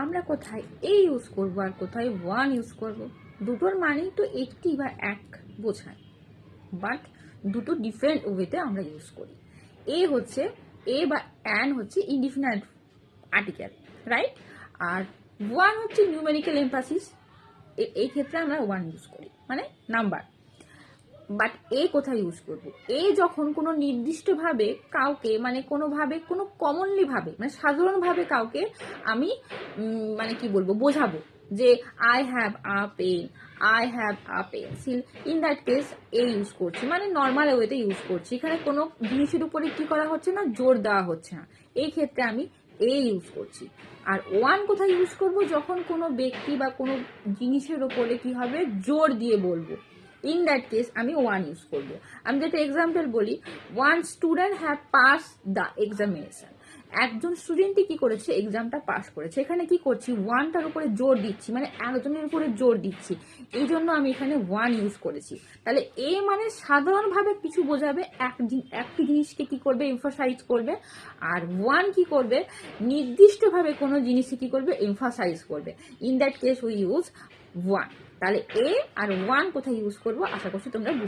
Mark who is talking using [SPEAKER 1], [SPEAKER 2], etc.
[SPEAKER 1] আমরা কোথায় এ ইউজ করবো আর কোথায় ওয়ান ইউজ করব। দুটোর মানেই তো একটি বা এক বোঝায়, বাট দুটো ডিফারেন্ট ওয়েতে আমরা ইউজ করি। এ হচ্ছে এ বা অ্যান হচ্ছে ইনডিফিনাইট আর্টিকেল, রাইট? আর ওয়ান হচ্ছে নিউমেরিক্যাল এমফাসিস, এই ক্ষেত্রে আমরা ওয়ান ইউজ করি, মানে নাম্বার। বাট এ কোথায় ইউজ করব? এ যখন কোনো নির্দিষ্টভাবে কাউকে, মানে কোনোভাবে, কোনো কমনলি ভাবে, মানে সাধারণভাবে কাউকে আমি মানে কি বলবো, বোঝাবো যে I have a pen, I have a pencil, in that case এ ইউজ করছি, মানে নর্মাল ওয়েতে ইউজ করছি। এখানে কোনো জিনিসের উপরে কি করা হচ্ছে না, জোর দেওয়া হচ্ছে না, এই ক্ষেত্রে আমি এ ইউজ করছি। আর ওয়ান কোথায় ইউজ করব? যখন কোনো ব্যক্তি বা কোনো জিনিসের উপরে কি হবে, জোর দিয়ে বলবো, ইন দ্যাট কেস আমি ওয়ান ইউজ করবো। আমি যেটা এক্সাম্পল বলি, one student have pass the examination, একজন স্টুডেন্টই কি করেছে, এক্সামটা পাস করেছে। এখানে কি করছি, ওয়ানটার উপরে জোর দিচ্ছি, মানে একজনের উপরে জোর দিচ্ছি, এই জন্য আমি এখানে ওয়ান ইউজ করেছি। তাহলে এ মানে সাধারণভাবে কিছু বোঝাবে, একটি জিনিসকে কি করবে, এমফাসাইজ করবে। আর ওয়ান কি করবে, নির্দিষ্টভাবে কোনো জিনিসকে কি করবে, এমফাসাইজ করবে। In that case we use one. তাহলে এ আর ওয়ান কোথায় ইউজ করবো, আশা করছি তোমরা বুঝতে